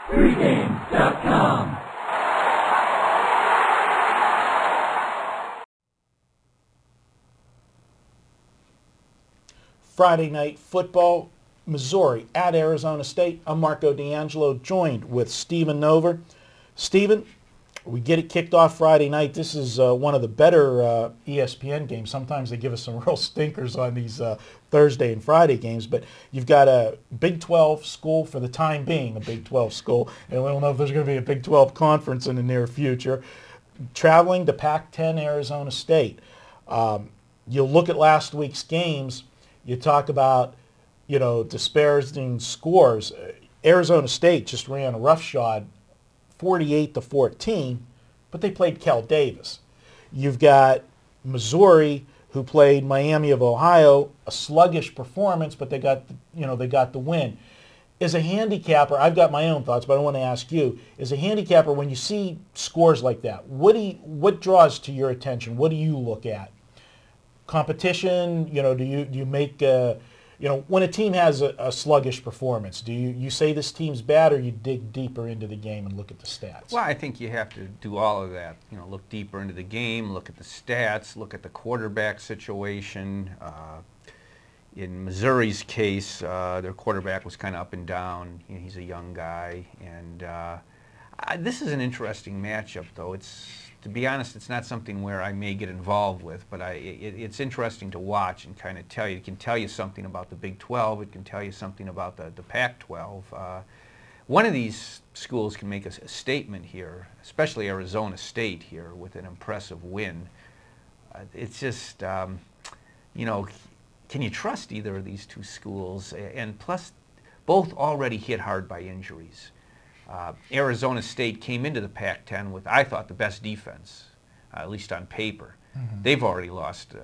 Pregame.com. Friday night football, Missouri at Arizona State. I'm Marco D'Angelo, joined with Stephen Nover. Stephen, we get it kicked off Friday night. This is one of the better ESPN games. Sometimes they give us some real stinkers on these Thursday and Friday games, but you've got a Big 12 school for the time being, a Big 12 school, and we don't know if there's going to be a Big 12 conference in the near future, traveling to Pac-10 Arizona State. You'll look at last week's games. You talk about, disparaging scores. Arizona State just ran roughshod 48-14, but they played Cal Davis. You've got Missouri, who played Miami of Ohio, a sluggish performance, but they got the win. As a handicapper, I've got my own thoughts, but I want to ask you, as a handicapper, when you see scores like that, what draws to your attention? What do you look at? Competition, do you make, when a team has a sluggish performance, do you say this team's bad, or you dig deeper into the game and look at the stats? Well, I think you have to do all of that. Look deeper into the game, look at the stats, look at the quarterback situation. In Missouri's case, their quarterback was kind of up and down. He's a young guy, and this is an interesting matchup, though. To be honest, it's not something where I may get involved with, but it's interesting to watch and kind of tell you. It can tell you something about the Big 12. It can tell you something about the Pac-12. One of these schools can make a statement here, especially Arizona State here, with an impressive win. It's just, can you trust either of these two schools? And plus, both already hit hard by injuries. Arizona State came into the Pac-10 with, I thought, the best defense, at least on paper. Mm-hmm. They've already lost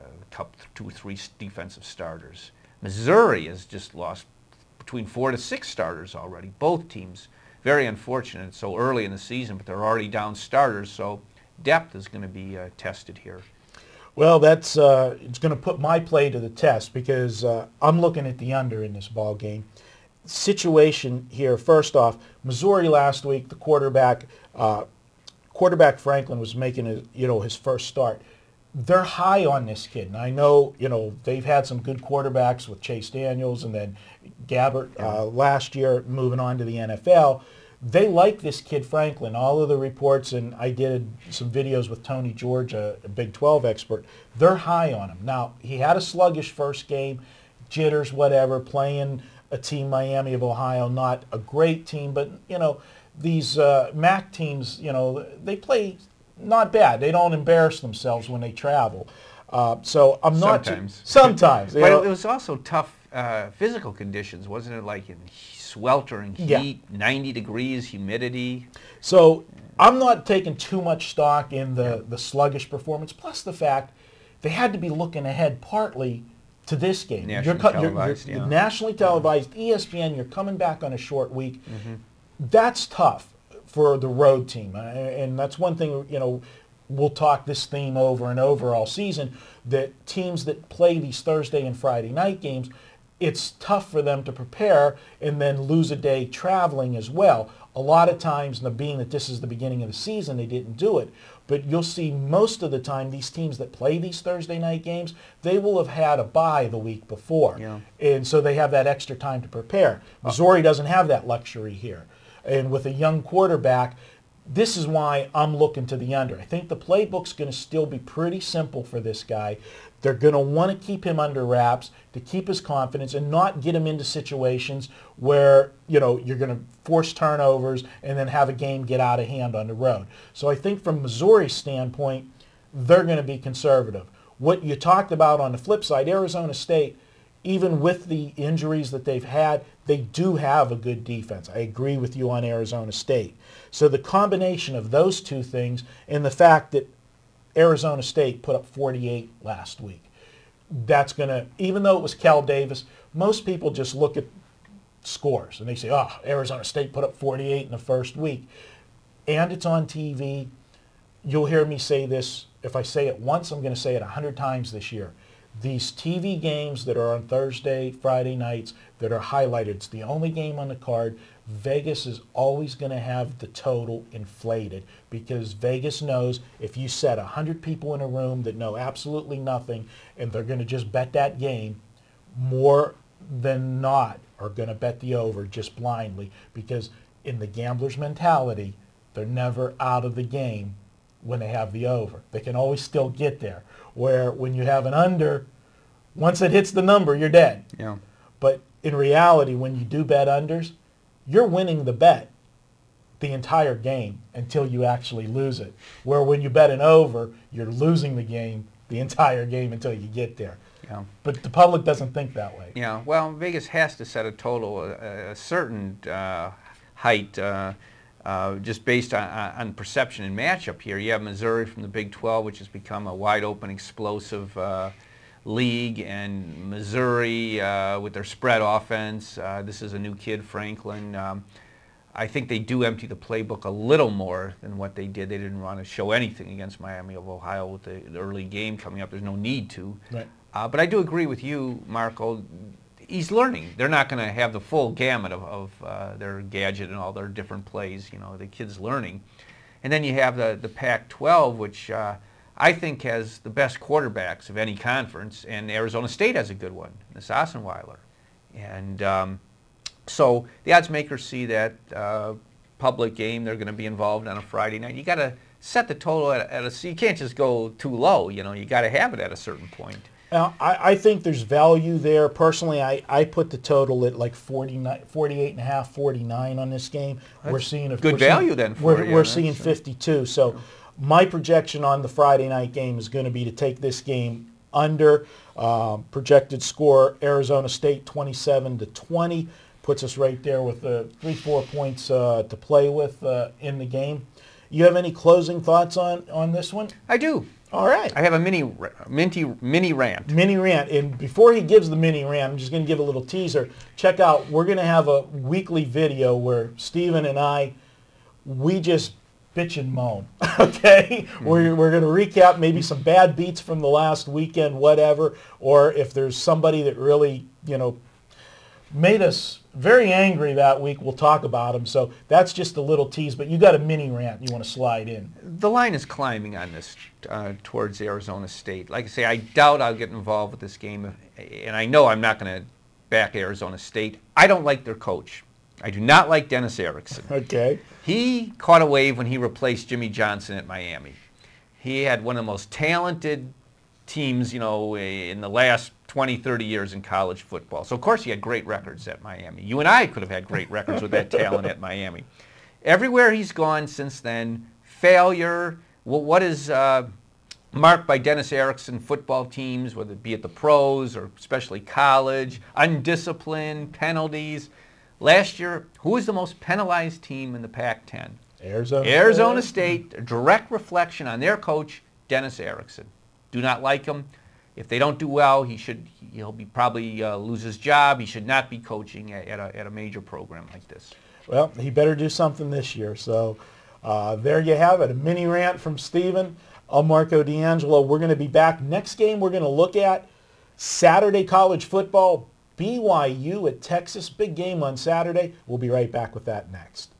two or three defensive starters. Missouri has just lost between 4 to 6 starters already. Both teams, very unfortunate, so early in the season, but they're already down starters, so depth is going to be tested here. Well, that's it's going to put my play to the test, because I'm looking at the under in this ball game. Situation here, first off, Missouri last week, the quarterback Franklin was making his first start. They're high on this kid, and I know they've had some good quarterbacks with Chase Daniels and then Gabbert last year moving on to the NFL. They like this kid Franklin. All of the reports, and I did some videos with Tony George, a Big 12 expert. They're high on him. Now, he had a sluggish first game, jitters, whatever, playing a team, Miami of Ohio, not a great team, but these MAC teams, they play not bad. They don't embarrass themselves when they travel. So I'm not sometimes. But it was also tough physical conditions, wasn't it? Like in sweltering heat, 90 degrees, humidity. So I'm not taking too much stock in the sluggish performance. Plus the fact they had to be looking ahead partly to this game. You're nationally televised, ESPN, you're coming back on a short week. Mm-hmm. That's tough for the road team. And that's one thing, we'll talk this theme over and over all season, that teams that play these Thursday and Friday night games, it's tough for them to prepare and then lose a day traveling as well. A lot of times, being that this is the beginning of the season, they didn't do it. But you'll see most of the time these teams that play these Thursday night games, they will have had a bye the week before. Yeah. And so they have that extra time to prepare. Missouri doesn't have that luxury here. And with a young quarterback, this is why I'm looking to the under. I think the playbook's going to still be pretty simple for this guy. They're going to want to keep him under wraps to keep his confidence and not get him into situations where, you're going to force turnovers and then have a game get out of hand on the road. So I think from Missouri's standpoint, they're going to be conservative. What you talked about on the flip side, Arizona State, even with the injuries that they've had, they do have a good defense. I agree with you on Arizona State. So the combination of those two things and the fact that Arizona State put up 48 last week, that's going to, even though it was Cal Davis, most people just look at scores and they say, oh, Arizona State put up 48 in the first week. And it's on TV. You'll hear me say this. If I say it once, I'm going to say it 100 times this year. these TV games that are on Thursday, Friday nights that are highlighted, it's the only game on the card. Vegas is always going to have the total inflated because Vegas knows if you set 100 people in a room that know absolutely nothing and they're going to just bet that game, more than not are going to bet the over just blindly because in the gambler's mentality, they're never out of the game when they have the over. They can always still get there. Where when you have an under, once it hits the number, you're dead. Yeah. But in reality, when you do bet unders, you're winning the bet the entire game until you actually lose it. Where when you bet an over, you're losing the game the entire game until you get there. Yeah. But the public doesn't think that way. Yeah. Well, Vegas has to set a total, a certain height, just based on perception and matchup here. You have Missouri from the Big 12, which has become a wide-open, explosive league, and Missouri with their spread offense. This is a new kid, Franklin. I think they do empty the playbook a little more than what they did. They didn't want to show anything against Miami of Ohio with the early game coming up. There's no need to. Right. But I do agree with you, Marco. He's learning. They're not going to have the full gamut of their gadget and all their different plays. You know, the kid's learning. And then you have the Pac-12, which I think has the best quarterbacks of any conference, and Arizona State has a good one, the Sossenweiler. And so the odds makers see that public game, they're going to be involved on a Friday night. You got to set the total you can't just go too low. You know, you got to have it at a certain point. I think there's value there. Personally, I put the total at like 48.5, 49 on this game. We're seeing a good value then. We're seeing 52. So my projection on the Friday night game is going to be to take this game under. Projected score: Arizona State 27-20, puts us right there with 3-4 points to play with in the game. You have any closing thoughts on this one? I do. All right. I have a mini rant. Mini rant. And before he gives the mini rant, I'm just going to give a little teaser. Check out, we're going to have a weekly video where Stephen and we just bitch and moan, okay? Mm-hmm. We're going to recap maybe some bad beats from the last weekend, whatever, or if there's somebody that really, made us very angry that week, we'll talk about them. So that's just a little tease, but you got a mini rant you want to slide in. The line is climbing on this towards Arizona State. Like I say, I doubt I'll get involved with this game, and I know I'm not going to back Arizona State. I don't like their coach. I do not like Dennis Erickson. Okay. He caught a wave when he replaced Jimmy Johnson at Miami. He had one of the most talented teams, in the last 20, 30 years in college football. So, of course, he had great records at Miami. You and I could have had great records with that talent at Miami. Everywhere he's gone since then, failure. What is marked by Dennis Erickson football teams, whether it be at the pros or especially college, undisciplined, penalties. Last year, who was the most penalized team in the Pac-10? Arizona State, a direct reflection on their coach, Dennis Erickson. Do not like him. If they don't do well, he'll probably lose his job. He should not be coaching at a major program like this. Well, he better do something this year. So there you have it, a mini rant from Stephen. I'm Marco D'Angelo. We're going to be back. Next game we're going to look at Saturday college football, BYU at Texas. Big game on Saturday. We'll be right back with that next.